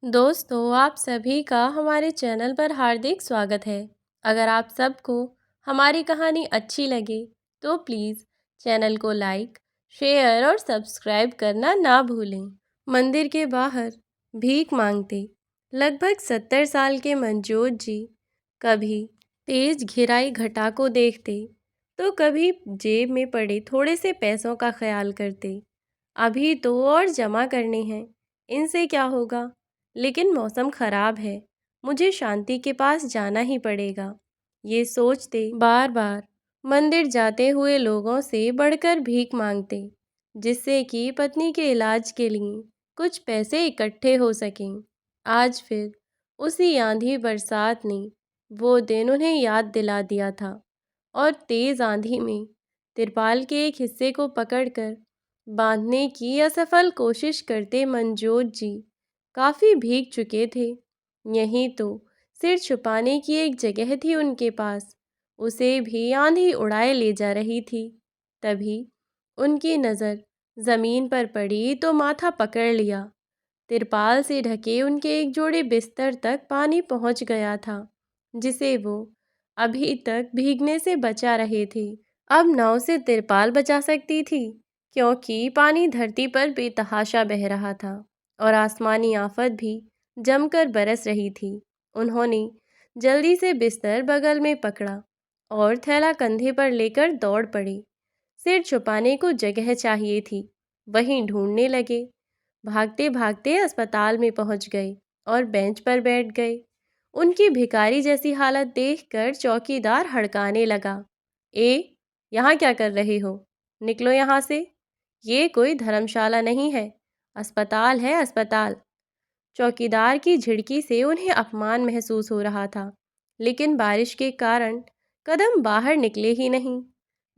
दोस्तों, आप सभी का हमारे चैनल पर हार्दिक स्वागत है। अगर आप सबको हमारी कहानी अच्छी लगे तो प्लीज़ चैनल को लाइक, शेयर और सब्सक्राइब करना ना भूलें। मंदिर के बाहर भीख मांगते लगभग 70 साल के मनजोत जी कभी तेज घिराई घटा को देखते तो कभी जेब में पड़े थोड़े से पैसों का ख्याल करते। अभी तो और जमा करने हैं, इनसे क्या होगा। लेकिन मौसम खराब है, मुझे शांति के पास जाना ही पड़ेगा। ये सोचते बार बार मंदिर जाते हुए लोगों से बढ़कर भीख मांगते, जिससे कि पत्नी के इलाज के लिए कुछ पैसे इकट्ठे हो सकें। आज फिर उसी आंधी बरसात ने वो दिन उन्हें याद दिला दिया था और तेज आंधी में तिरपाल के एक हिस्से को पकड़कर बांधने की असफल कोशिश करते मनजोत जी काफ़ी भीग चुके थे। यहीं तो सिर छुपाने की एक जगह थी उनके पास, उसे भी आंधी उड़ाए ले जा रही थी। तभी उनकी नज़र ज़मीन पर पड़ी तो माथा पकड़ लिया। तिरपाल से ढके उनके एक जोड़े बिस्तर तक पानी पहुंच गया था, जिसे वो अभी तक भीगने से बचा रहे थे। अब नाव से तिरपाल बचा सकती थी, क्योंकि पानी धरती पर बेतहाशा बह रहा था और आसमानी आफत भी जमकर बरस रही थी। उन्होंने जल्दी से बिस्तर बगल में पकड़ा और थैला कंधे पर लेकर दौड़ पड़े। सिर छुपाने को जगह चाहिए थी, वहीं ढूंढने लगे। भागते भागते अस्पताल में पहुंच गए और बेंच पर बैठ गए। उनकी भिखारी जैसी हालत देखकर चौकीदार हड़काने लगा। यहाँ क्या कर रहे हो? निकलो यहाँ से। ये कोई धर्मशाला नहीं है, अस्पताल है, अस्पताल। चौकीदार की झिड़की से उन्हें अपमान महसूस हो रहा था, लेकिन बारिश के कारण कदम बाहर निकले ही नहीं,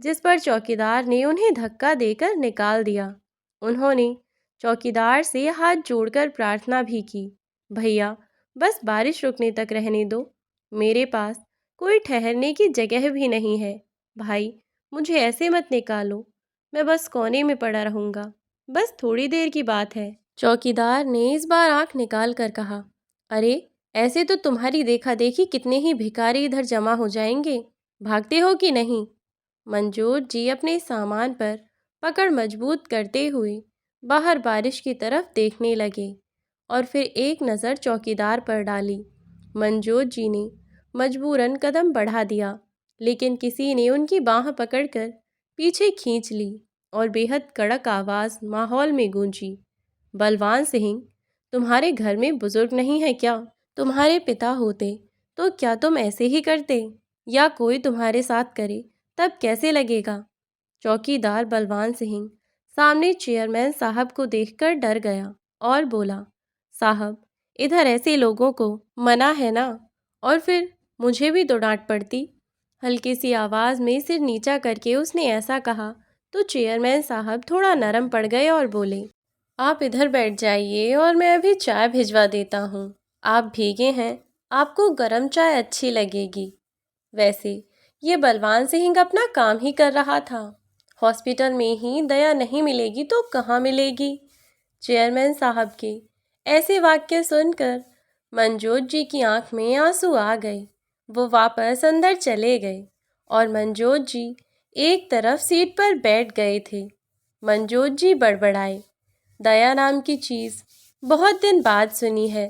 जिस पर चौकीदार ने उन्हें धक्का देकर निकाल दिया। उन्होंने चौकीदार से हाथ जोड़कर प्रार्थना भी की, भैया बस बारिश रुकने तक रहने दो, मेरे पास कोई ठहरने की जगह भी नहीं है। भाई मुझे ऐसे मत निकालो, मैं बस कोने में पड़ा रहूँगा, बस थोड़ी देर की बात है। चौकीदार ने इस बार आंख निकाल कर कहा, अरे ऐसे तो तुम्हारी देखा देखी कितने ही भिखारी इधर जमा हो जाएंगे, भागते हो कि नहीं? मनजोत जी अपने सामान पर पकड़ मजबूत करते हुए बाहर बारिश की तरफ देखने लगे और फिर एक नज़र चौकीदार पर डाली। मनजोत जी ने मजबूरन कदम बढ़ा दिया, लेकिन किसी ने उनकी बाह पकड़कर पीछे खींच ली और बेहद कड़क आवाज़ माहौल में गूंजी, बलवान सिंह, तुम्हारे घर में बुजुर्ग नहीं है क्या? तुम्हारे पिता होते तो क्या तुम ऐसे ही करते? या कोई तुम्हारे साथ करे तब कैसे लगेगा? चौकीदार बलवान सिंह सामने चेयरमैन साहब को देखकर डर गया और बोला, साहब इधर ऐसे लोगों को मना है ना, और फिर मुझे भी तो डांट पड़ती। हल्की सी आवाज़ में सिर नीचा करके उसने ऐसा कहा तो चेयरमैन साहब थोड़ा नरम पड़ गए और बोले, आप इधर बैठ जाइए और मैं अभी चाय भिजवा देता हूँ। आप भीगे हैं, आपको गर्म चाय अच्छी लगेगी। वैसे ये बलवान सिंह अपना काम ही कर रहा था, हॉस्पिटल में ही दया नहीं मिलेगी तो कहाँ मिलेगी। चेयरमैन साहब के ऐसे वाक्य सुनकर मनजोत जी की आंख में आंसू आ गए। वो वापस अंदर चले गए और मनजोत जी एक तरफ सीट पर बैठ गए थे। मनजोत जी बड़बड़ाए, दया नाम की चीज़ बहुत दिन बाद सुनी है,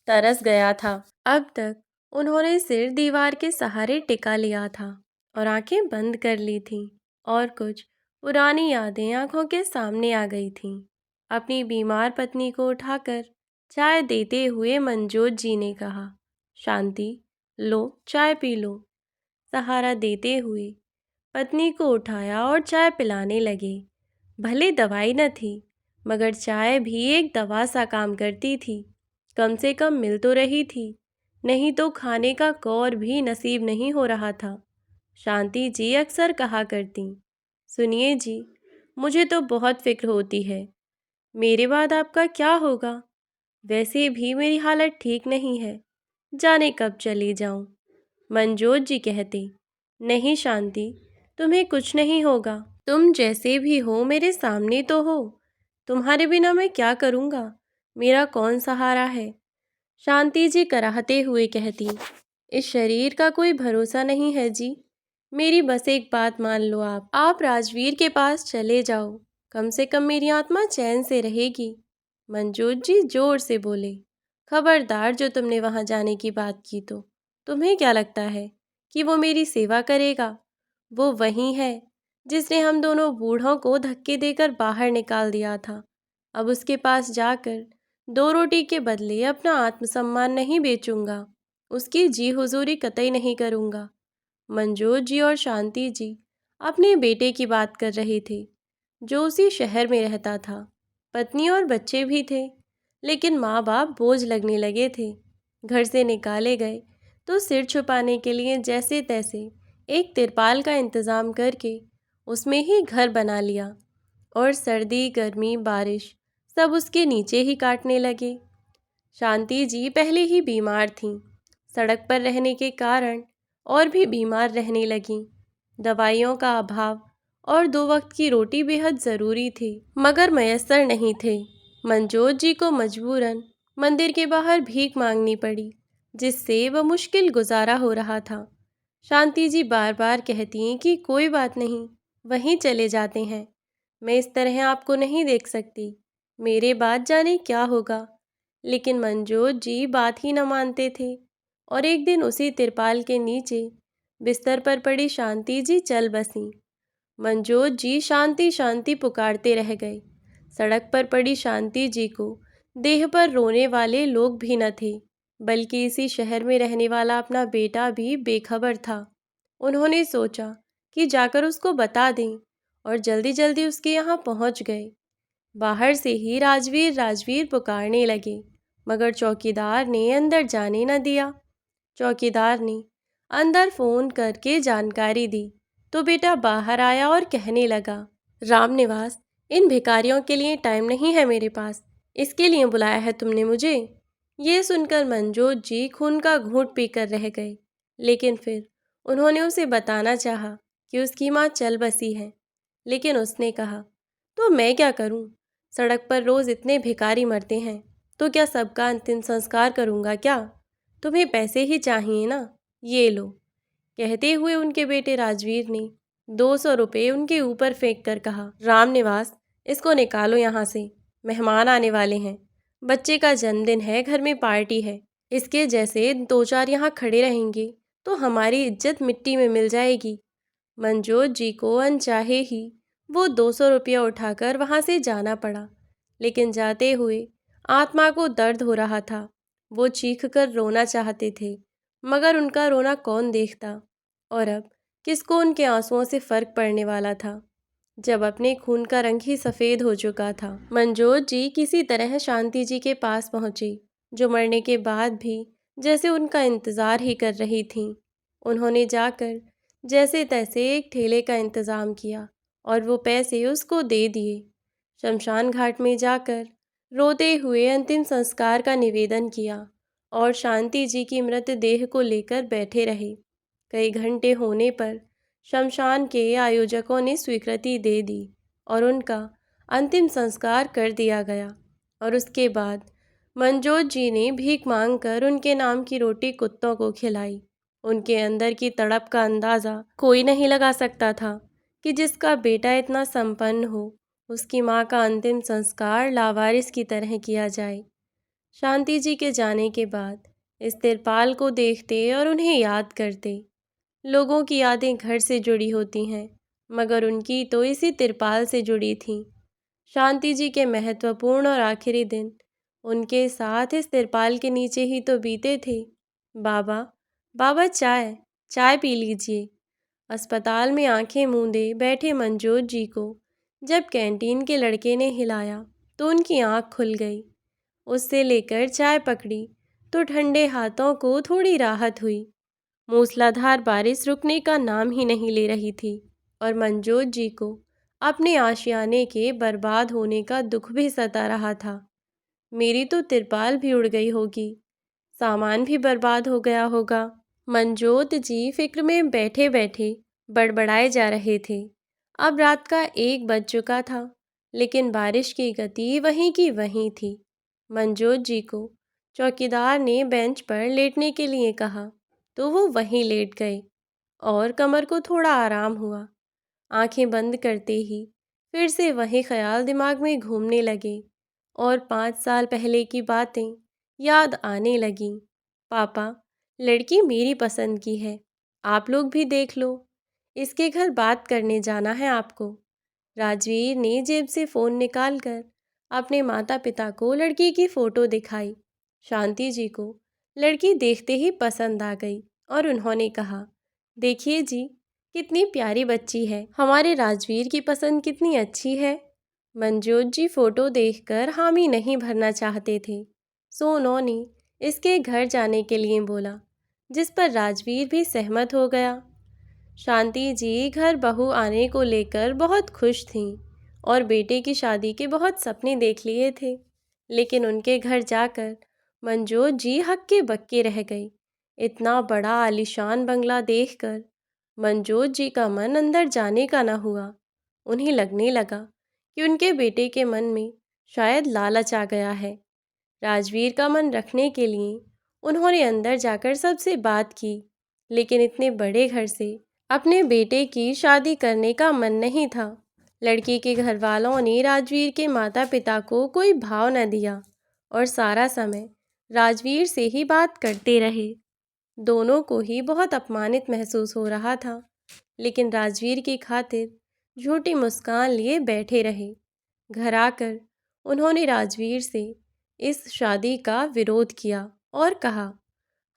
तरस गया था। अब तक उन्होंने सिर दीवार के सहारे टिका लिया था और आंखें बंद कर ली थीं और कुछ पुरानी यादें आंखों के सामने आ गई थीं। अपनी बीमार पत्नी को उठाकर चाय देते हुए मनजोत जी ने कहा, शांति लो चाय पी लो। सहारा देते हुए पत्नी को उठाया और चाय पिलाने लगे। भले दवाई न थी, मगर चाय भी एक दवा सा काम करती थी। कम से कम मिल तो रही थी, नहीं तो खाने का कौर भी नसीब नहीं हो रहा था। शांति जी अक्सर कहा करती, सुनिए जी, मुझे तो बहुत फिक्र होती है, मेरे बाद आपका क्या होगा? वैसे भी मेरी हालत ठीक नहीं है, जाने कब चली जाऊं। मनजोत जी कहते, नहीं शांति, तुम्हें कुछ नहीं होगा, तुम जैसे भी हो मेरे सामने तो हो। तुम्हारे बिना मैं क्या करूँगा, मेरा कौन सहारा है? शांति जी कराहते हुए कहती, इस शरीर का कोई भरोसा नहीं है जी। मेरी बस एक बात मान लो, आप राजवीर के पास चले जाओ, कम से कम मेरी आत्मा चैन से रहेगी। मंजोत जी जोर से बोले, खबरदार, जो तुमने वहां जाने की बात की तो तुम्हें क्या लगता है कि वो मेरी सेवा करेगा? वो वही है जिसने हम दोनों बूढ़ों को धक्के देकर बाहर निकाल दिया था। अब उसके पास जाकर 2 रोटी के बदले अपना आत्मसम्मान नहीं बेचूंगा, उसकी जी हुजूरी कतई नहीं करूंगा। मंजोत जी और शांति जी अपने बेटे की बात कर रहे थे, जो उसी शहर में रहता था। पत्नी और बच्चे भी थे, लेकिन माँ बाप बोझ लगने लगे थे। घर से निकाले गए तो सिर छुपाने के लिए जैसे तैसे एक तिरपाल का इंतज़ाम करके उसमें ही घर बना लिया, और सर्दी गर्मी बारिश सब उसके नीचे ही काटने लगे। शांति जी पहले ही बीमार थीं, सड़क पर रहने के कारण और भी बीमार रहने लगीं। दवाइयों का अभाव और 2 वक्त की रोटी बेहद ज़रूरी थी, मगर मयस्सर नहीं थे। मंजोत जी को मजबूरन मंदिर के बाहर भीख मांगनी पड़ी, जिससे वह मुश्किल गुजारा हो रहा था। शांति जी बार बार कहती हैं कि कोई बात नहीं, वहीं चले जाते हैं, मैं इस तरह आपको नहीं देख सकती, मेरे बाद जाने क्या होगा। लेकिन मंजोत जी बात ही न मानते थे, और एक दिन उसी तिरपाल के नीचे बिस्तर पर पड़ी शांति जी चल बसीं। मंजोत जी शांति शांति पुकारते रह गए। सड़क पर पड़ी शांति जी को देह पर रोने वाले लोग भी न थे, बल्कि इसी शहर में रहने वाला अपना बेटा भी बेखबर था। उन्होंने सोचा कि जाकर उसको बता दें, और जल्दी जल्दी उसके यहाँ पहुँच गए। बाहर से ही राजवीर राजवीर पुकारने लगे, मगर चौकीदार ने अंदर जाने न दिया। चौकीदार ने अंदर फ़ोन करके जानकारी दी तो बेटा बाहर आया और कहने लगा, राम निवास, इन भिखारियों के लिए टाइम नहीं है मेरे पास, इसके लिए बुलाया है तुमने मुझे? ये सुनकर मंजोत जी खून का घूंट पीकर रह गए, लेकिन फिर उन्होंने उसे बताना चाहा कि उसकी माँ चल बसी है। लेकिन उसने कहा, तो मैं क्या करूं? सड़क पर रोज़ इतने भिखारी मरते हैं, तो क्या सबका अंतिम संस्कार करूंगा क्या? तुम्हें पैसे ही चाहिए ना, ये लो। कहते हुए उनके बेटे राजवीर ने 200 रुपये उनके ऊपर फेंक कर कहा, राम निवास, इसको निकालो यहाँ से, मेहमान आने वाले हैं, बच्चे का जन्मदिन है, घर में पार्टी है, इसके जैसे 2-4 यहाँ खड़े रहेंगे तो हमारी इज्जत मिट्टी में मिल जाएगी। मंजोत जी को अनचाहे ही वो 200 रुपया उठाकर वहाँ से जाना पड़ा, लेकिन जाते हुए आत्मा को दर्द हो रहा था। वो चीख कर रोना चाहते थे, मगर उनका रोना कौन देखता, और अब किसको उनके आंसुओं से फर्क पड़ने वाला था, जब अपने खून का रंग ही सफ़ेद हो चुका था। मंजोत जी किसी तरह शांति जी के पास पहुँची, जो मरने के बाद भी जैसे उनका इंतज़ार ही कर रही थीं। उन्होंने जाकर जैसे तैसे एक ठेले का इंतज़ाम किया, और वो पैसे उसको दे दिए। शमशान घाट में जाकर रोते हुए अंतिम संस्कार का निवेदन किया, और शांति जी की मृतदेह को लेकर बैठे रहे। कई घंटे होने पर शमशान के आयोजकों ने स्वीकृति दे दी, और उनका अंतिम संस्कार कर दिया गया। और उसके बाद मंजोत जी ने भीख मांगकर उनके नाम की रोटी कुत्तों को खिलाई। उनके अंदर की तड़प का अंदाज़ा कोई नहीं लगा सकता था कि जिसका बेटा इतना संपन्न हो, उसकी माँ का अंतिम संस्कार लावारिस की तरह किया जाए। शांति जी के जाने के बाद इस तिरपाल को देखते और उन्हें याद करते। लोगों की यादें घर से जुड़ी होती हैं, मगर उनकी तो इसी तिरपाल से जुड़ी थी। शांति जी के महत्वपूर्ण और आखिरी दिन उनके साथ इस तिरपाल के नीचे ही तो बीते थे। बाबा, बाबा, चाय चाय पी लीजिए। अस्पताल में आंखें मूंदे बैठे मंजोत जी को जब कैंटीन के लड़के ने हिलाया तो उनकी आंख खुल गई। उससे लेकर चाय पकड़ी तो ठंडे हाथों को थोड़ी राहत हुई। मूसलाधार बारिश रुकने का नाम ही नहीं ले रही थी, और मंजोत जी को अपने आशियाने के बर्बाद होने का दुख भी सता रहा था। मेरी तो तिरपाल भी उड़ गई होगी, सामान भी बर्बाद हो गया होगा। मंजोत जी फिक्र में बैठे बैठे बड़बड़ाए जा रहे थे। अब रात का 1 बज चुका था, लेकिन बारिश की गति वहीं की वहीं थी। मंजोत जी को चौकीदार ने बेंच पर लेटने के लिए कहा तो वो वहीं लेट गए और कमर को थोड़ा आराम हुआ। आंखें बंद करते ही फिर से वही ख्याल दिमाग में घूमने लगे और 5 साल पहले की बातें याद आने लगीं। पापा, लड़की मेरी पसंद की है, आप लोग भी देख लो, इसके घर बात करने जाना है आपको। राजवीर ने जेब से फ़ोन निकालकर अपने माता पिता को लड़की की फ़ोटो दिखाई। शांति जी को लड़की देखते ही पसंद आ गई और उन्होंने कहा, देखिए जी, कितनी प्यारी बच्ची है, हमारे राजवीर की पसंद कितनी अच्छी है। मंजोत जी फ़ोटो देखकर हामी नहीं भरना चाहते थे, सो उन्होंने इसके घर जाने के लिए बोला, जिस पर राजवीर भी सहमत हो गया। शांति जी घर बहू आने को लेकर बहुत खुश थीं और बेटे की शादी के बहुत सपने देख लिए थे, लेकिन उनके घर जाकर मंजोत जी हक्के बक्के रह गई। इतना बड़ा आलीशान बंगला देखकर मंजोत जी का मन अंदर जाने का न हुआ। उन्हें लगने लगा कि उनके बेटे के मन में शायद लालच आ गया है। राजवीर का मन रखने के लिए उन्होंने अंदर जाकर सबसे बात की, लेकिन इतने बड़े घर से अपने बेटे की शादी करने का मन नहीं था। लड़की के घर वालों ने राजवीर के माता पिता को कोई भाव न दिया और सारा समय राजवीर से ही बात करते रहे। दोनों को ही बहुत अपमानित महसूस हो रहा था, लेकिन राजवीर की खातिर झूठी मुस्कान लिए बैठे रहे। घर आकर उन्होंने राजवीर से इस शादी का विरोध किया और कहा,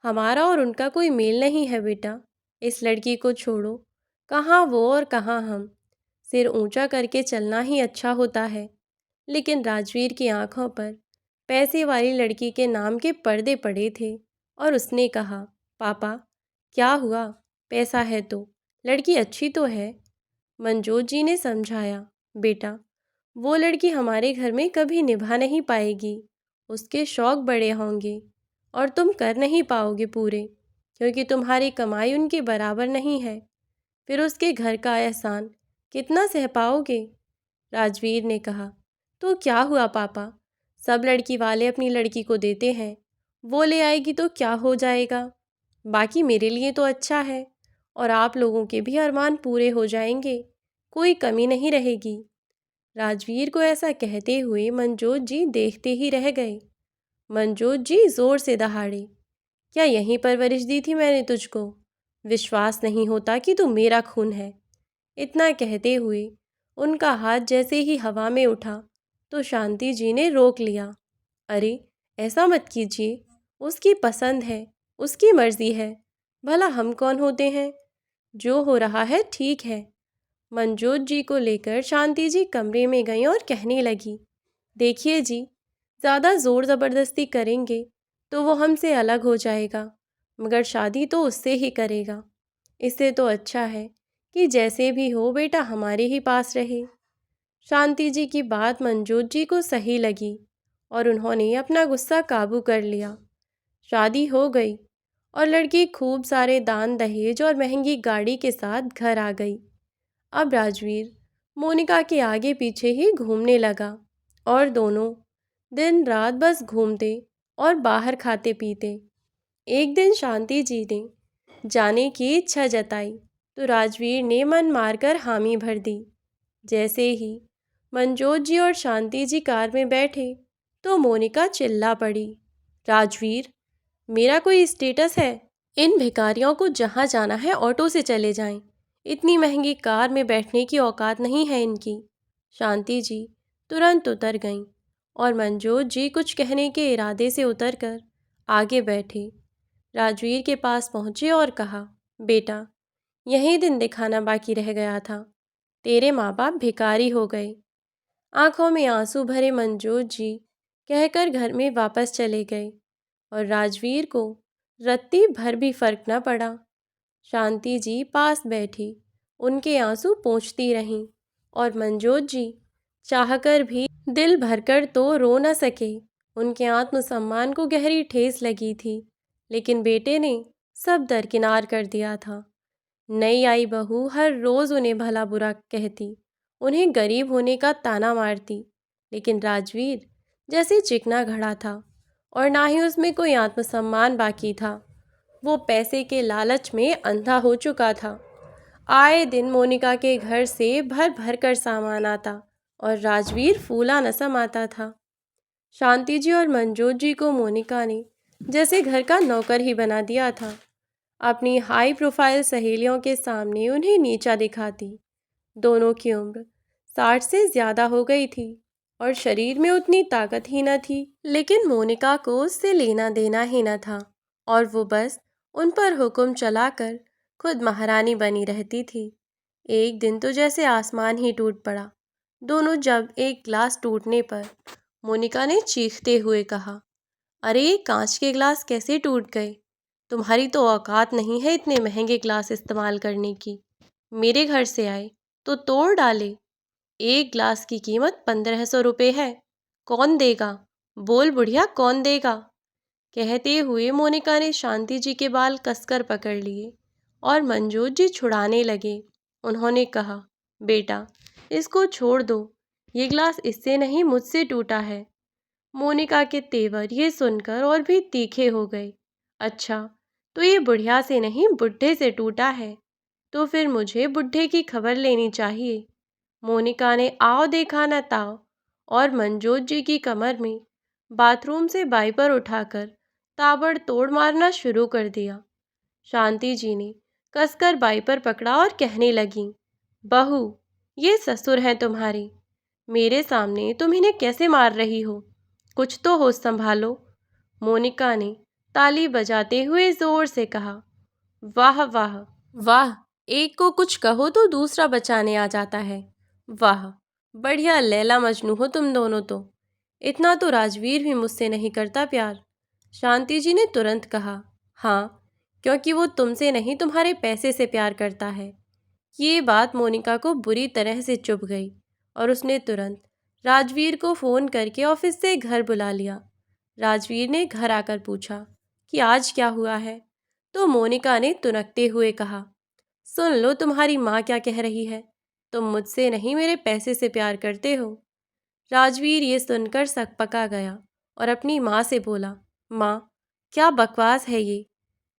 हमारा और उनका कोई मेल नहीं है बेटा, इस लड़की को छोड़ो, कहाँ वो और कहाँ हम, सिर ऊंचा करके चलना ही अच्छा होता है। लेकिन राजवीर की आंखों पर पैसे वाली लड़की के नाम के पर्दे पड़े थे और उसने कहा, पापा, क्या हुआ, पैसा है तो लड़की अच्छी तो है। मंजोत जी ने समझाया, बेटा, वो लड़की हमारे घर में कभी निभा नहीं पाएगी, उसके शौक बड़े होंगे और तुम कर नहीं पाओगे पूरे, क्योंकि तुम्हारी कमाई उनके बराबर नहीं है। फिर उसके घर का एहसान कितना सह पाओगे। राजवीर ने कहा, तो क्या हुआ पापा, सब लड़की वाले अपनी लड़की को देते हैं, वो ले आएगी तो क्या हो जाएगा, बाकी मेरे लिए तो अच्छा है और आप लोगों के भी अरमान पूरे हो जाएंगे, कोई कमी नहीं रहेगी। राजवीर को ऐसा कहते हुए मंजोत जी देखते ही रह गए। मंजोत जी जोर से दहाड़े, क्या यहीं परवरिश दी थी मैंने तुझको, विश्वास नहीं होता कि तू मेरा खून है। इतना कहते हुए उनका हाथ जैसे ही हवा में उठा तो शांति जी ने रोक लिया। अरे, ऐसा मत कीजिए, उसकी पसंद है, उसकी मर्जी है, भला हम कौन होते हैं, जो हो रहा है ठीक है। मंजोत जी को लेकर शांति जी कमरे में गईं और कहने लगी, देखिए जी, ज़्यादा ज़ोर ज़बरदस्ती करेंगे तो वो हमसे अलग हो जाएगा, मगर शादी तो उससे ही करेगा। इससे तो अच्छा है कि जैसे भी हो बेटा हमारे ही पास रहे। शांति जी की बात मंजोत जी को सही लगी और उन्होंने अपना गुस्सा काबू कर लिया। शादी हो गई और लड़की खूब सारे दान दहेज और महंगी गाड़ी के साथ घर आ गई। अब राजवीर मोनिका के आगे पीछे ही घूमने लगा और दोनों दिन रात बस घूमते और बाहर खाते पीते। एक दिन शांति जी ने जाने की इच्छा जताई तो राजवीर ने मन मारकर हामी भर दी। जैसे ही मंजोत जी और शांति जी कार में बैठे तो मोनिका चिल्ला पड़ी, राजवीर, मेरा कोई स्टेटस है, इन भिखारियों को जहाँ जाना है ऑटो से चले जाएं, इतनी महंगी कार में बैठने की औकात नहीं है इनकी। शांति जी तुरंत उतर गईं और मंजोत जी कुछ कहने के इरादे से उतरकर आगे बैठे। राजवीर के पास पहुँचे और कहा, बेटा, यही दिन दिखाना बाकी रह गया था, तेरे माँ बाप भिखारी हो गए। आंखों में आंसू भरे मंजोत जी कहकर घर में वापस चले गए और राजवीर को रत्ती भर भी फर्क न पड़ा। शांति जी पास बैठी उनके आंसू पोंछती रहीं और मंजोत जी चाहकर भी दिल भरकर तो रो न सके। उनके आत्मसम्मान को गहरी ठेस लगी थी, लेकिन बेटे ने सब दरकिनार कर दिया था। नई आई बहू हर रोज़ उन्हें भला बुरा कहती, उन्हें गरीब होने का ताना मारती, लेकिन राजवीर जैसे चिकना घड़ा था और ना ही उसमें कोई आत्मसम्मान बाकी था। वो पैसे के लालच में अंधा हो चुका था। आए दिन मोनिका के घर से भर भर कर सामान आता और राजवीर फूला न समाता था। शांति जी और मंजोत जी को मोनिका ने जैसे घर का नौकर ही बना दिया था। अपनी हाई प्रोफाइल सहेलियों के सामने उन्हें नीचा दिखाती। दोनों की उम्र 60 से ज़्यादा हो गई थी और शरीर में उतनी ताकत ही न थी, लेकिन मोनिका को उससे लेना देना ही न था और वो बस उन पर हुक्म चलाकर खुद महारानी बनी रहती थी। एक दिन तो जैसे आसमान ही टूट पड़ा। दोनों जब एक ग्लास टूटने पर मोनिका ने चीखते हुए कहा, अरे ये कांच के ग्लास कैसे टूट गए? तुम्हारी तो औकात नहीं है इतने महंगे ग्लास इस्तेमाल करने की। मेरे घर से आए तो तोड़ डाले। एक ग्लास की कीमत 1500 रुपये है। कौन देगा? बोल बुढ़िया, कौन देगा? कहते हुए मोनिका ने शांति जी के बाल कसकर पकड़ लिए और मंजोत जी छुड़ाने लगे। उन्होंने कहा, बेटा इसको छोड़ दो, ये ग्लास इससे नहीं मुझसे टूटा है। मोनिका के तेवर ये सुनकर और भी तीखे हो गए। अच्छा, तो ये बुढ़िया से नहीं बुढ़े से टूटा है, तो फिर मुझे बुढ़े की खबर लेनी चाहिए। मोनिका ने आओ देखा न ताओ और मंजोत जी की कमर में बाथरूम से वाइपर उठाकर ताबड़तोड़ मारना शुरू कर दिया। शांति जी ने कसकर वाइपर पकड़ा और कहने लगी, बहू ये ससुर हैं तुम्हारे, मेरे सामने तुम इन्हें कैसे मार रही हो? कुछ तो होश संभालो। मोनिका ने ताली बजाते हुए जोर से कहा, वाह वाह वाह, एक को कुछ कहो तो दूसरा बचाने आ जाता है। वाह, बढ़िया लैला मजनू हो तुम दोनों तो। इतना तो राजवीर भी मुझसे नहीं करता प्यार। शांति जी ने तुरंत कहा, हाँ, क्योंकि वो तुमसे नहीं तुम्हारे पैसे से प्यार करता है। ये बात मोनिका को बुरी तरह से चुभ गई और उसने तुरंत राजवीर को फ़ोन करके ऑफिस से घर बुला लिया। राजवीर ने घर आकर पूछा कि आज क्या हुआ है, तो मोनिका ने तुनकते हुए कहा, सुन लो तुम्हारी माँ क्या कह रही है। तुम मुझसे नहीं मेरे पैसे से प्यार करते हो। राजवीर ये सुनकर सकपका गया और अपनी माँ से बोला, माँ क्या बकवास है ये?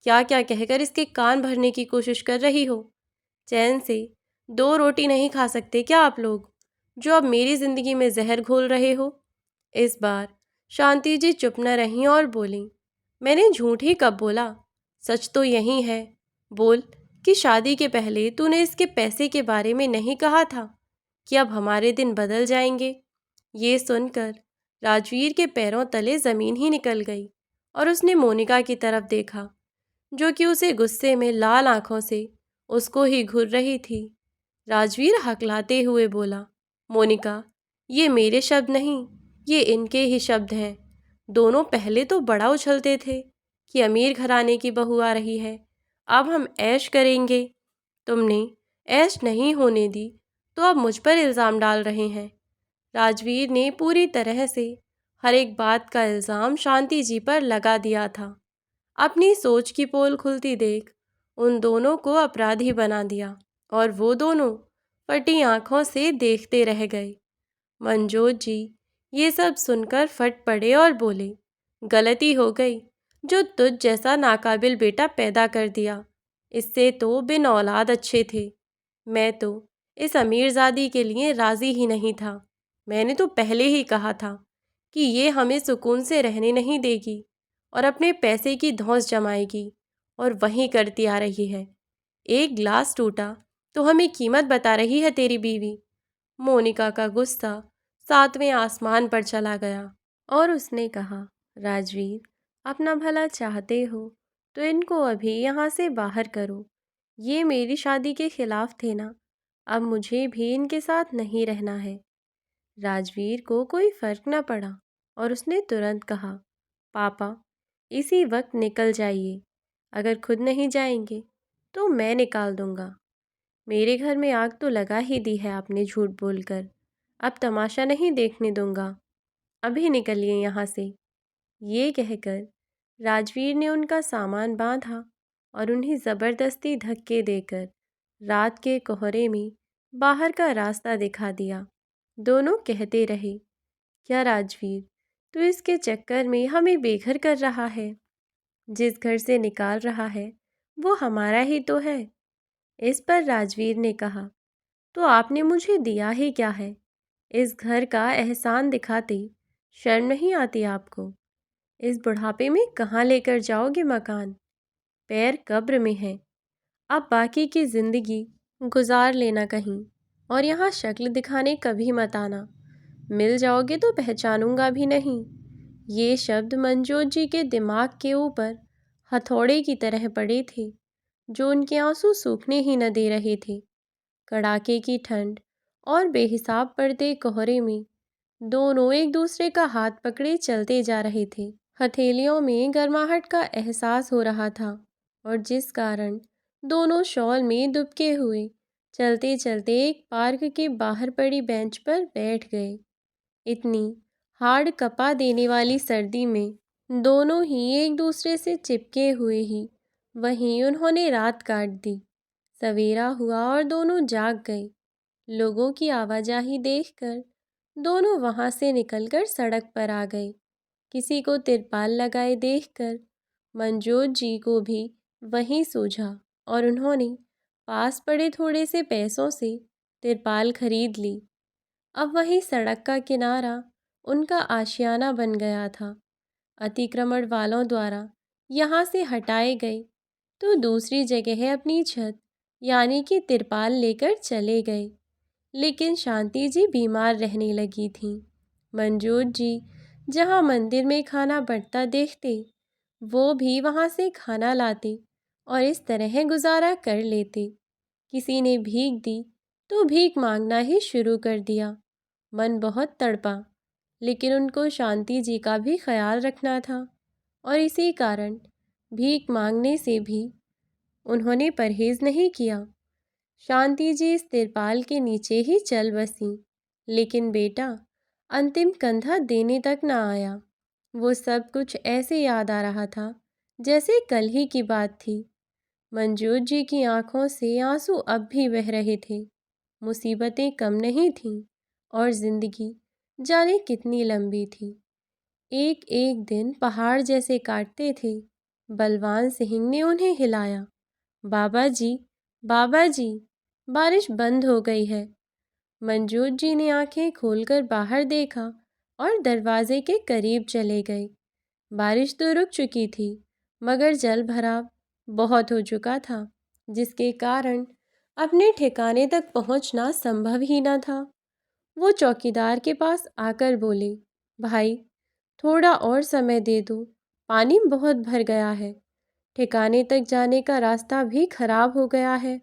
क्या क्या कहकर इसके कान भरने की कोशिश कर रही हो? चैन से 2 रोटी नहीं खा सकते क्या आप लोग, जो अब मेरी ज़िंदगी में जहर घोल रहे हो? इस बार शांति जी चुप न रहीं और बोलीं, मैंने झूठ ही कब बोला? सच तो यही है। बोल कि शादी के पहले तूने इसके पैसे के बारे में नहीं कहा था कि अब हमारे दिन बदल जाएंगे। ये सुनकर राजवीर के पैरों तले ज़मीन ही निकल गई और उसने मोनिका की तरफ देखा, जो कि उसे गुस्से में लाल आंखों से उसको ही घूर रही थी। राजवीर हकलाते हुए बोला, मोनिका ये मेरे शब्द नहीं, ये इनके ही शब्द हैं। दोनों पहले तो बड़ा उछलते थे कि अमीर घराने की बहू आ रही है, अब हम ऐश करेंगे। तुमने ऐश नहीं होने दी तो अब मुझ पर इल्ज़ाम डाल रहे हैं। राजवीर ने पूरी तरह से हर एक बात का इल्ज़ाम शांति जी पर लगा दिया था। अपनी सोच की पोल खुलती देख उन दोनों को अपराधी बना दिया और वो दोनों फटी आंखों से देखते रह गए। मंजोत जी ये सब सुनकर फट पड़े और बोले, गलती हो गई जो तुझ जैसा नाकाबिल बेटा पैदा कर दिया। इससे तो बिन औलाद अच्छे थे। मैं तो इस अमीरजादी के लिए राज़ी ही नहीं था। मैंने तो पहले ही कहा था कि ये हमें सुकून से रहने नहीं देगी और अपने पैसे की धौंस जमाएगी, और वहीं करती आ रही है। एक ग्लास टूटा तो हमें कीमत बता रही है तेरी बीवी। मोनिका का गुस्सा 7वें आसमान पर चला गया और उसने कहा, राजवीर अपना भला चाहते हो तो इनको अभी यहाँ से बाहर करो। ये मेरी शादी के खिलाफ थे ना, अब मुझे भी इनके साथ नहीं रहना है। राजवीर को कोई फर्क न पड़ा और उसने तुरंत कहा, पापा इसी वक्त निकल जाइए। अगर खुद नहीं जाएंगे तो मैं निकाल दूंगा। मेरे घर में आग तो लगा ही दी है आपने झूठ बोलकर। अब तमाशा नहीं देखने दूंगा। अभी निकलिए यहाँ से। ये कहकर राजवीर ने उनका सामान बांधा और उन्हें ज़बरदस्ती धक्के देकर रात के कोहरे में बाहर का रास्ता दिखा दिया। दोनों कहते रहे, क्या राजवीर तो इसके चक्कर में हमें बेघर कर रहा है। जिस घर से निकाल रहा है वो हमारा ही तो है। इस पर राजवीर ने कहा, तो आपने मुझे दिया ही क्या है? इस घर का एहसान दिखाते शर्म नहीं आती आपको? इस बुढ़ापे में कहाँ लेकर जाओगे मकान? पैर कब्र में है। अब बाकी की जिंदगी गुजार लेना कहीं, और यहाँ शक्ल दिखाने कभी मत आना। मिल जाओगे तो पहचानूंगा भी नहीं। ये शब्द मनजोत जी के दिमाग के ऊपर हथौड़े की तरह पड़े थे, जो उनके आंसू सूखने ही न दे रहे थे। कड़ाके की ठंड और बेहिसाब पड़ते कोहरे में दोनों एक दूसरे का हाथ पकड़े चलते जा रहे थे। हथेलियों में गर्माहट का एहसास हो रहा था, और जिस कारण दोनों शॉल में दुबके हुए चलते चलते एक पार्क के बाहर पड़ी बेंच पर बैठ गए। इतनी हाड़ कपा देने वाली सर्दी में दोनों ही एक दूसरे से चिपके हुए ही वहीं उन्होंने रात काट दी। सवेरा हुआ और दोनों जाग गए। लोगों की आवाजाही देखकर दोनों वहां से निकलकर सड़क पर आ गए। किसी को तिरपाल लगाए देखकर मनजोत जी को भी वहीं सूझा, और उन्होंने पास पड़े थोड़े से पैसों से तिरपाल खरीद ली। अब वहीं सड़क का किनारा उनका आशियाना बन गया था। अतिक्रमण वालों द्वारा यहाँ से हटाए गए तो दूसरी जगह अपनी छत यानी कि तिरपाल लेकर चले गए। लेकिन शांति जी बीमार रहने लगी थीं। मनजोत जी जहाँ मंदिर में खाना बंटता देखते वो भी वहाँ से खाना लाते और इस तरह गुजारा कर लेते। किसी ने भीख दी तो भीख मांगना ही शुरू कर दिया। मन बहुत तड़पा, लेकिन उनको शांति जी का भी ख्याल रखना था, और इसी कारण भीख मांगने से भी उन्होंने परहेज नहीं किया। शांति जी इस तिरपाल के नीचे ही चल बसी, लेकिन बेटा अंतिम कंधा देने तक न आया। वो सब कुछ ऐसे याद आ रहा था जैसे कल ही की बात थी। मंजूर जी की आंखों से आंसू अब भी बह रहे थे। मुसीबतें कम नहीं थीं और जिंदगी जाने कितनी लंबी थी। एक एक दिन पहाड़ जैसे काटते थे। बलवान सिंह ने उन्हें हिलाया। बाबा जी, बाबा जी, बारिश बंद हो गई है। मंजूर जी ने आंखें खोलकर बाहर देखा और दरवाजे के करीब चले गए। बारिश तो रुक चुकी थी, मगर जल भराव बहुत हो चुका था, जिसके कारण अपने ठिकाने तक पहुंचना संभव ही न था। वो चौकीदार के पास आकर बोले, भाई थोड़ा और समय दे दो, पानी बहुत भर गया है। ठिकाने तक जाने का रास्ता भी खराब हो गया है।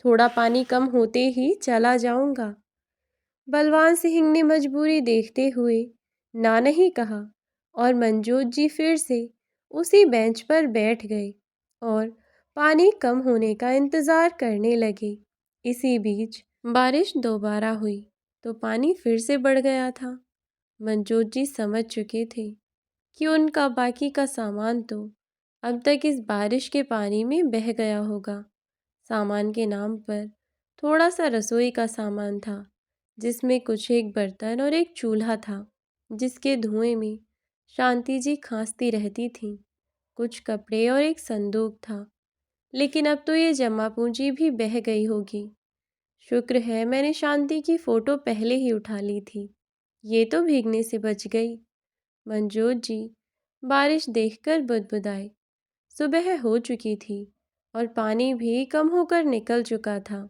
थोड़ा पानी कम होते ही चला जाऊंगा। बलवान सिंह ने मजबूरी देखते हुए ना नहीं कहा, और मनजोत जी फिर से उसी बेंच पर बैठ गए और पानी कम होने का इंतज़ार करने लगे। इसी बीच बारिश दोबारा हुई तो पानी फिर से बढ़ गया था। मनजोत जी समझ चुके थे कि उनका बाकी का सामान तो अब तक इस बारिश के पानी में बह गया होगा। सामान के नाम पर थोड़ा सा रसोई का सामान था, जिसमें कुछ एक बर्तन और एक चूल्हा था, जिसके धुएं में शांति जी खांसती रहती थीं। कुछ कपड़े और एक संदूक था, लेकिन अब तो ये जमा पूंजी भी बह गई होगी। शुक्र है मैंने शांति की फ़ोटो पहले ही उठा ली थी, ये तो भीगने से बच गई। मनजोत जी बारिश देखकर बुदबुदाए। सुबह हो चुकी थी और पानी भी कम होकर निकल चुका था।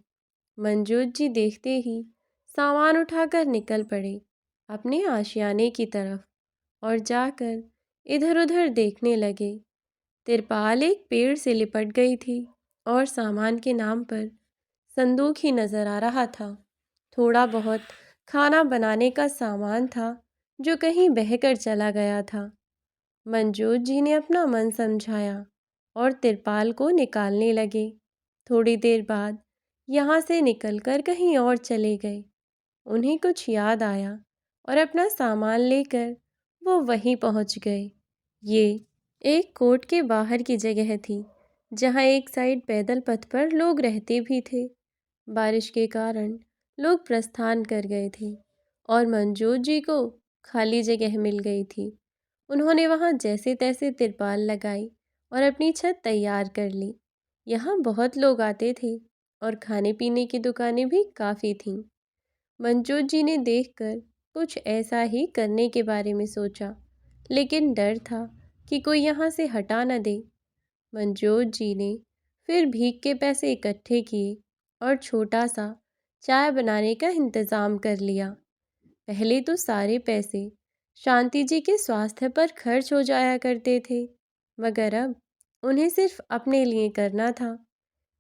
मनजोत जी देखते ही सामान उठाकर निकल पड़े अपने आशियाने की तरफ, और जाकर इधर उधर देखने लगे। तिरपाल एक पेड़ से लिपट गई थी और सामान के नाम पर संदूक ही नज़र आ रहा था। थोड़ा बहुत खाना बनाने का सामान था जो कहीं बहकर चला गया था। मंजूर जी ने अपना मन समझाया और तिरपाल को निकालने लगे। थोड़ी देर बाद यहाँ से निकलकर कहीं और चले गए। उन्हें कुछ याद आया और अपना सामान लेकर वो वहीं पहुँच गए। ये एक कोर्ट के बाहर की जगह थी, जहाँ एक साइड पैदल पथ पर लोग रहते भी थे। बारिश के कारण लोग प्रस्थान कर गए थे और मंजूर जी को खाली जगह मिल गई थी। उन्होंने वहाँ जैसे तैसे तिरपाल लगाई और अपनी छत तैयार कर ली। यहाँ बहुत लोग आते थे और खाने पीने की दुकानें भी काफ़ी थीं। मनजोत जी ने देखकर कुछ ऐसा ही करने के बारे में सोचा, लेकिन डर था कि कोई यहाँ से हटा न दे। मनजोत जी ने फिर भीख के पैसे इकट्ठे किए और छोटा सा चाय बनाने का इंतज़ाम कर लिया। पहले तो सारे पैसे शांति जी के स्वास्थ्य पर खर्च हो जाया करते थे, मगर अब उन्हें सिर्फ अपने लिए करना था।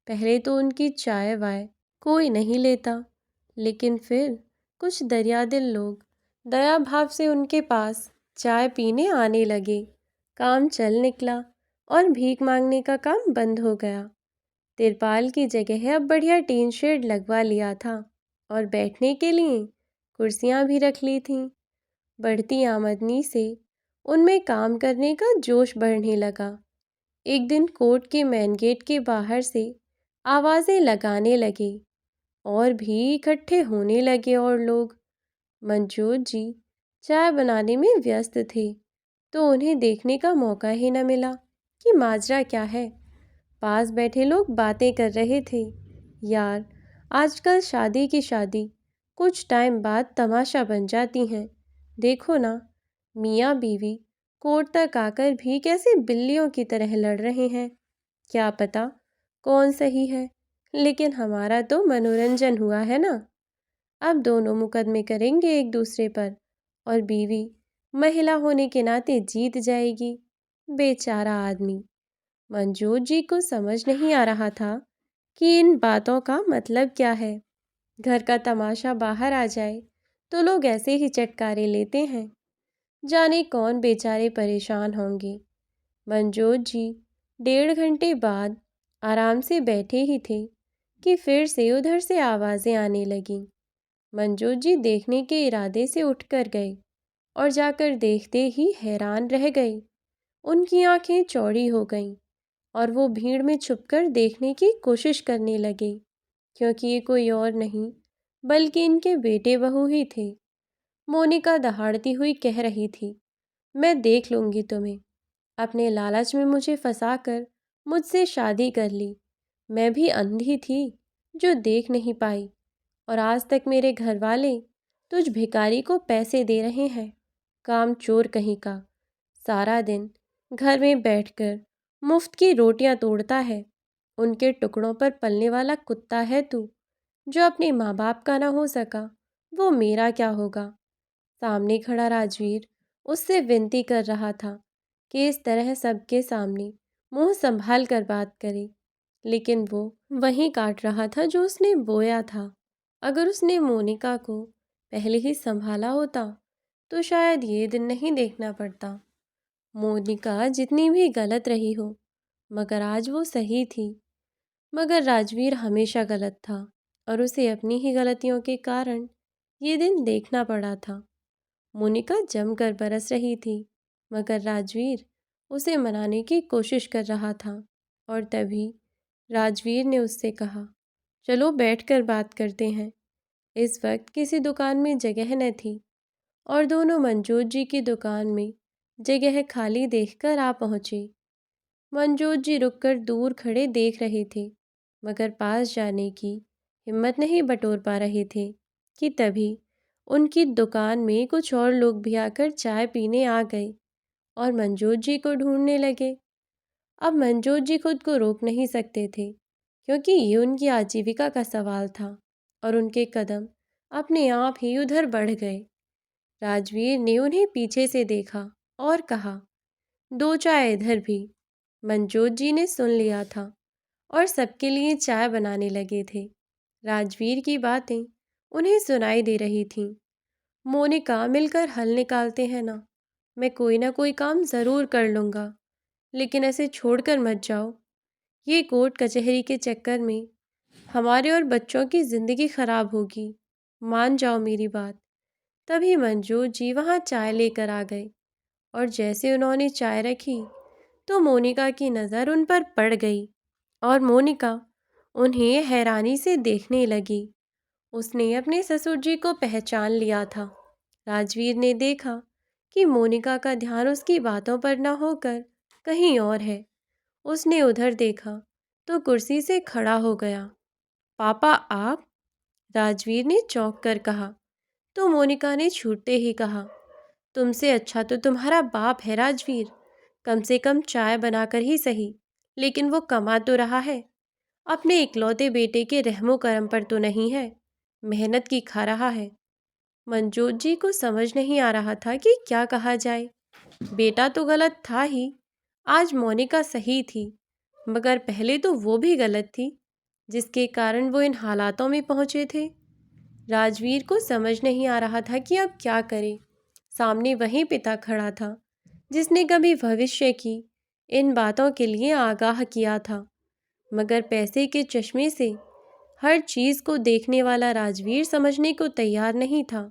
पहले तो उनकी चाय वाय कोई नहीं लेता, लेकिन फिर कुछ दरियादिल लोग दया भाव से उनके पास चाय पीने आने लगे। काम चल निकला और भीख मांगने का काम बंद हो गया। तिरपाल की जगह अब बढ़िया टीन शेड लगवा लिया था और बैठने के लिए कुर्सियां भी रख ली थीं। बढ़ती आमदनी से उनमें काम करने का जोश बढ़ने लगा। एक दिन कोर्ट के मेन गेट के बाहर से आवाज़ें लगाने लगे और भी इकट्ठे होने लगे और लोग। मंजूर जी चाय बनाने में व्यस्त थे, तो उन्हें देखने का मौका ही न मिला कि माजरा क्या है। पास बैठे लोग बातें कर रहे थे। यार, आजकल शादी की शादी कुछ टाइम बाद तमाशा बन जाती हैं। देखो ना, मियाँ बीवी कोर्ट तक आकर भी कैसे बिल्लियों की तरह लड़ रहे हैं। क्या पता कौन सही है, लेकिन हमारा तो मनोरंजन हुआ है ना। अब दोनों मुकदमे करेंगे एक दूसरे पर और बीवी महिला होने के नाते जीत जाएगी। बेचारा आदमी। मंजूर जी को समझ नहीं आ रहा था कि इन बातों का मतलब क्या है। घर का तमाशा बाहर आ जाए तो लोग ऐसे ही चटकारे लेते हैं। जाने कौन बेचारे परेशान होंगे। मंजूर जी 1.5 घंटे बाद आराम से बैठे ही थे कि फिर से उधर से आवाज़ें आने लगीं। मंजूर जी देखने के इरादे से उठकर गए और जाकर देखते ही हैरान रह गए। उनकी आंखें चौड़ी हो गईं और वो भीड़ में छुपकर देखने की कोशिश करने लगे, क्योंकि ये कोई और नहीं बल्कि इनके बेटे बहू ही थे। मोनिका दहाड़ती हुई कह रही थी, मैं देख लूँगी तुम्हें। अपने लालच में मुझे फंसाकर मुझसे शादी कर ली। मैं भी अंधी थी जो देख नहीं पाई, और आज तक मेरे घर वाले तुझ भिखारी को पैसे दे रहे हैं। काम चोर कहीं का। सारा दिन घर में बैठकर मुफ्त की रोटियां तोड़ता है। उनके टुकड़ों पर पलने वाला कुत्ता है तू, जो अपने माँ बाप का ना हो सका, वो मेरा क्या होगा। सामने खड़ा राजवीर उससे विनती कर रहा था कि इस तरह सबके सामने मुंह संभाल कर बात करे, लेकिन वो वहीं काट रहा था जो उसने बोया था। अगर उसने मोनिका को पहले ही संभाला होता तो शायद ये दिन नहीं देखना पड़ता। मोनिका जितनी भी गलत रही हो, मगर आज वो सही थी। मगर राजवीर हमेशा गलत था और उसे अपनी ही गलतियों के कारण ये दिन देखना पड़ा था। मोनिका जमकर बरस रही थी, मगर राजवीर उसे मनाने की कोशिश कर रहा था। और तभी राजवीर ने उससे कहा, चलो बैठकर बात करते हैं। इस वक्त किसी दुकान में जगह न थी और दोनों मंजूर जी की दुकान में जगह खाली देखकर आ पहुँचे। मंजूर जी रुककर दूर खड़े देख रहे थे, मगर पास जाने की हिम्मत नहीं बटोर पा रहे थे कि तभी उनकी दुकान में कुछ और लोग भी आकर चाय पीने आ गए और मंजूर जी को ढूंढने लगे। अब मंजूर जी खुद को रोक नहीं सकते थे, क्योंकि ये उनकी आजीविका का सवाल था और उनके कदम अपने आप ही उधर बढ़ गए। राजवीर ने उन्हें पीछे से देखा और कहा, दो चाय इधर भी। मंजूर जी ने सुन लिया था और सबके लिए चाय बनाने लगे थे। राजवीर की बातें उन्हें सुनाई दे रही थीं। मोनिका, मिलकर हल निकालते हैं ना। मैं कोई ना कोई काम ज़रूर कर लूँगा, लेकिन ऐसे छोड़कर मत जाओ। ये कोर्ट कचहरी के चक्कर में हमारे और बच्चों की ज़िंदगी ख़राब होगी। मान जाओ मेरी बात। तभी मंजूर जी वहाँ चाय लेकर आ गए और जैसे उन्होंने चाय रखी तो मोनिका की नज़र उन पर पड़ गई और मोनिका उन्हें हैरानी से देखने लगी। उसने अपने ससुर जी को पहचान लिया था। राजवीर ने देखा कि मोनिका का ध्यान उसकी बातों पर न होकर कहीं और है। उसने उधर देखा तो कुर्सी से खड़ा हो गया। पापा आप? राजवीर ने चौंक कर कहा। तो मोनिका ने छूटते ही कहा, तुमसे अच्छा तो तुम्हारा बाप है राजवीर। कम से कम चाय बनाकर ही सही, लेकिन वो कमा तो रहा है। अपने इकलौते बेटे के रहमो करम पर तो नहीं है, मेहनत की खा रहा है। मंजोत जी को समझ नहीं आ रहा था कि क्या कहा जाए। बेटा तो गलत था ही, आज मोनिका सही थी, मगर पहले तो वो भी गलत थी, जिसके कारण वो इन हालातों में पहुंचे थे। राजवीर को समझ नहीं आ रहा था कि अब क्या करे। सामने वही पिता खड़ा था, जिसने कभी भविष्य की इन बातों के लिए आगाह किया था, मगर पैसे के चश्मे से हर चीज़ को देखने वाला राजवीर समझने को तैयार नहीं था।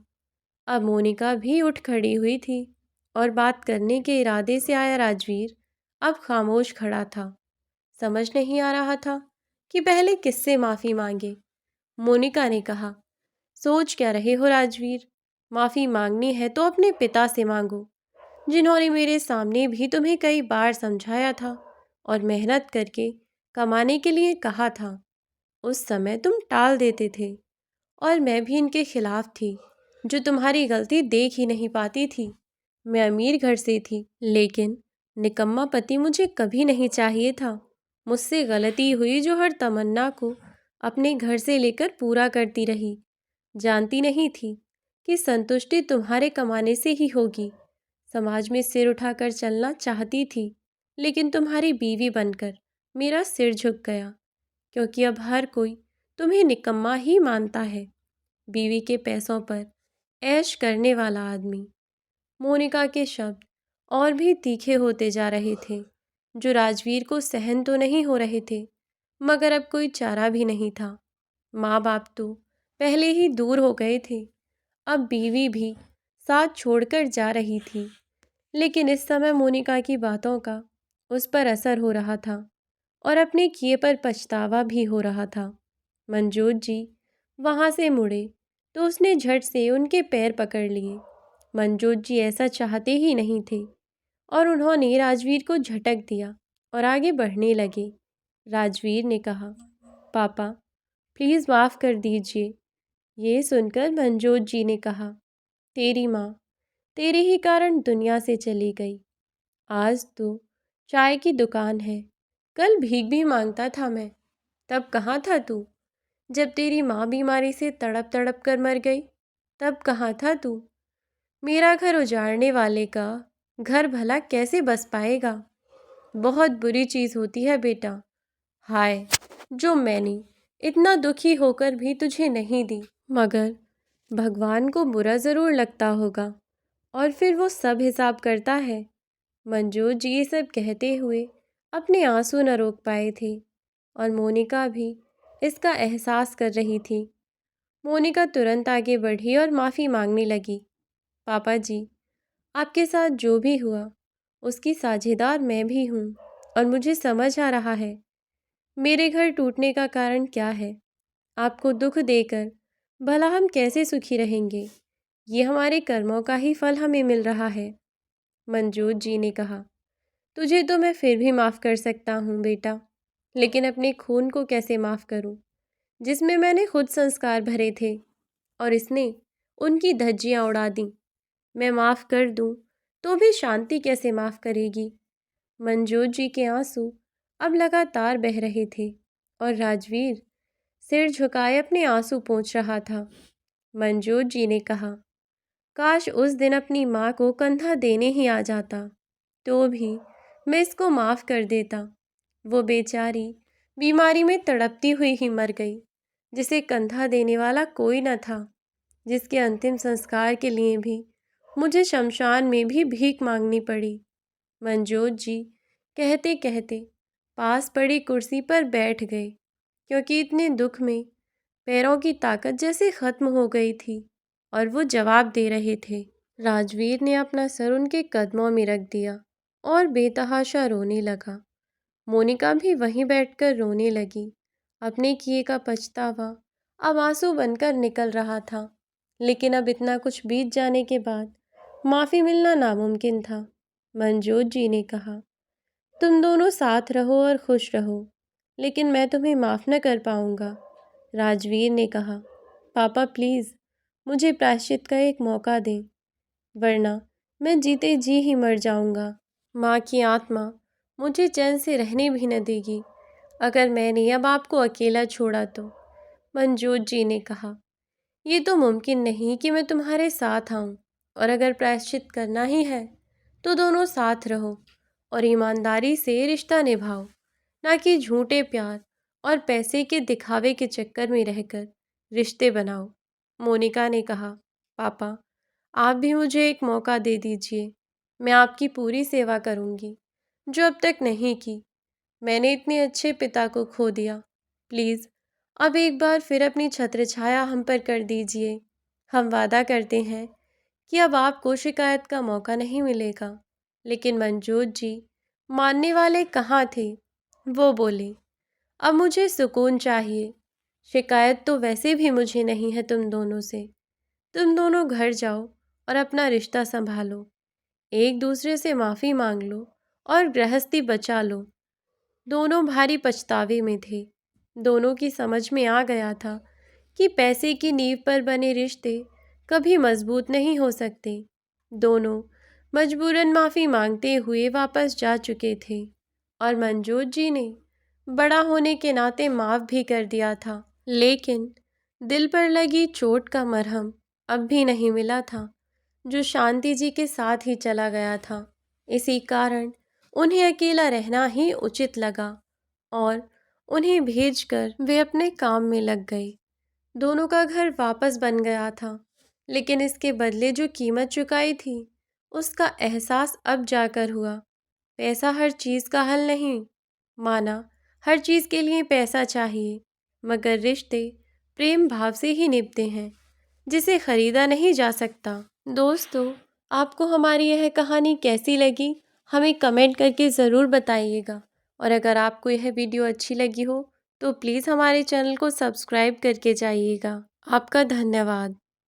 अब मोनिका भी उठ खड़ी हुई थी और बात करने के इरादे से आया राजवीर अब खामोश खड़ा था। समझ नहीं आ रहा था कि पहले किससे माफ़ी मांगे। मोनिका ने कहा, सोच क्या रहे हो राजवीर? माफ़ी मांगनी है तो अपने पिता से मांगो, जिन्होंने मेरे सामने भी तुम्हें कई बार समझाया था और मेहनत करके कमाने के लिए कहा था। उस समय तुम टाल देते थे और मैं भी इनके खिलाफ थी, जो तुम्हारी गलती देख ही नहीं पाती थी। मैं अमीर घर से थी, लेकिन निकम्मा पति मुझे कभी नहीं चाहिए था। मुझसे गलती हुई जो हर तमन्ना को अपने घर से लेकर पूरा करती रही। जानती नहीं थी कि संतुष्टि तुम्हारे कमाने से ही होगी। समाज में सिर उठाकर चलना चाहती थी, लेकिन तुम्हारी बीवी बनकर मेरा सिर झुक गया, क्योंकि अब हर कोई तुम्हें निकम्मा ही मानता है। बीवी के पैसों पर ऐश करने वाला आदमी। मोनिका के शब्द और भी तीखे होते जा रहे थे, जो राजवीर को सहन तो नहीं हो रहे थे, मगर अब कोई चारा भी नहीं था। माँ बाप तो पहले ही दूर हो गए थे, अब बीवी भी साथ छोड़कर जा रही थी। लेकिन इस समय मोनिका की बातों का उस पर असर हो रहा था और अपने किए पर पछतावा भी हो रहा था। मंजोत जी वहाँ से मुड़े तो उसने झट से उनके पैर पकड़ लिए। मंजोत जी ऐसा चाहते ही नहीं थे और उन्होंने राजवीर को झटक दिया और आगे बढ़ने लगे। राजवीर ने कहा, पापा प्लीज़ माफ़ कर दीजिए। ये सुनकर मंजोत जी ने कहा, तेरी माँ तेरे ही कारण दुनिया से चली गई। आज तो चाय की दुकान है, कल भीख भी मांगता था मैं। तब कहाँ था तू? जब तेरी माँ बीमारी से तड़प तड़प कर मर गई, तब कहाँ था तू? मेरा घर उजाड़ने वाले का घर भला कैसे बस पाएगा? बहुत बुरी चीज़ होती है बेटा। हाय, जो मैंने इतना दुखी होकर भी तुझे नहीं दी। मगर भगवान को बुरा ज़रूर लगता होगा और फिर वो सब हिसाब करता है। मंजूर जी ये सब कहते हुए अपने आंसू न रोक पाए थे और मोनिका भी इसका एहसास कर रही थी। मोनिका तुरंत आगे बढ़ी और माफ़ी मांगने लगी। पापा जी, आपके साथ जो भी हुआ उसकी साझेदार मैं भी हूँ और मुझे समझ आ रहा है मेरे घर टूटने का कारण क्या है। आपको दुख देकर भला हम कैसे सुखी रहेंगे? ये हमारे कर्मों का ही फल हमें मिल रहा है। मंजूर जी ने कहा, तुझे तो मैं फिर भी माफ़ कर सकता हूँ बेटा, लेकिन अपने खून को कैसे माफ़ करूँ, जिसमें मैंने खुद संस्कार भरे थे और इसने उनकी धज्जियाँ उड़ा दी। मैं माफ़ कर दूँ तो भी शांति कैसे माफ़ करेगी? मंजूर जी के आंसू अब लगातार बह रहे थे और राजवीर सिर झुकाए अपने आंसू पोंछ रहा था। मंजूर जी ने कहा, काश उस दिन अपनी माँ को कंधा देने ही आ जाता, तो भी मैं इसको माफ़ कर देता। वो बेचारी बीमारी में तड़पती हुई ही मर गई, जिसे कंधा देने वाला कोई न था, जिसके अंतिम संस्कार के लिए भी मुझे शमशान में भी भीख मांगनी पड़ी। मंजूर जी कहते कहते पास पड़ी कुर्सी पर बैठ गए, क्योंकि इतने दुख में पैरों की ताकत जैसे ख़त्म हो गई थी और वो जवाब दे रहे थे। राजवीर ने अपना सर उनके कदमों में रख दिया और बेतहाशा रोने लगा। मोनिका भी वहीं बैठकर रोने लगी। अपने किए का पछतावा अब आंसू बनकर निकल रहा था। लेकिन अब इतना कुछ बीत जाने के बाद माफ़ी मिलना नामुमकिन था। मनजोत जी ने कहा, तुम दोनों साथ रहो और खुश रहो, लेकिन मैं तुम्हें माफ़ न कर पाऊँगा। राजवीर ने कहा, पापा प्लीज़ मुझे प्रायश्चित का एक मौका दें, वरना मैं जीते जी ही मर जाऊँगा। माँ की आत्मा मुझे चैन से रहने भी न देगी अगर मैंने अब आपको अकेला छोड़ा तो। मनजोत जी ने कहा, ये तो मुमकिन नहीं कि मैं तुम्हारे साथ आऊँ, और अगर प्रायश्चित करना ही है तो दोनों साथ रहो और ईमानदारी से रिश्ता निभाओ, ना कि झूठे प्यार और पैसे के दिखावे के चक्कर में रहकर रिश्ते बनाओ। मोनिका ने कहा, पापा आप भी मुझे एक मौका दे दीजिए, मैं आपकी पूरी सेवा करूँगी जो अब तक नहीं की। मैंने इतने अच्छे पिता को खो दिया। प्लीज़ अब एक बार फिर अपनी छत्रछाया हम पर कर दीजिए। हम वादा करते हैं कि अब आपको शिकायत का मौका नहीं मिलेगा। लेकिन मनजोत जी मानने वाले कहाँ थे। वो बोले, अब मुझे सुकून चाहिए। शिकायत तो वैसे भी मुझे नहीं है तुम दोनों से। तुम दोनों घर जाओ और अपना रिश्ता संभालो, एक दूसरे से माफ़ी मांग लो और गृहस्थी बचा लो। दोनों भारी पछतावे में थे। दोनों की समझ में आ गया था कि पैसे की नींव पर बने रिश्ते कभी मजबूत नहीं हो सकते। दोनों मजबूरन माफ़ी मांगते हुए वापस जा चुके थे और मनजोत जी ने बड़ा होने के नाते माफ़ भी कर दिया था। लेकिन दिल पर लगी चोट का मरहम अब भी नहीं मिला था, जो शांति जी के साथ ही चला गया था। इसी कारण उन्हें अकेला रहना ही उचित लगा और उन्हें भेजकर वे अपने काम में लग गए। दोनों का घर वापस बन गया था, लेकिन इसके बदले जो कीमत चुकाई थी उसका एहसास अब जाकर हुआ। पैसा हर चीज़ का हल नहीं। माना हर चीज़ के लिए पैसा चाहिए, मगर रिश्ते प्रेम भाव से ही निभते हैं, जिसे खरीदा नहीं जा सकता। दोस्तों, आपको हमारी यह कहानी कैसी लगी हमें कमेंट करके ज़रूर बताइएगा, और अगर आपको यह वीडियो अच्छी लगी हो तो प्लीज़ हमारे चैनल को सब्सक्राइब करके जाइएगा। आपका धन्यवाद।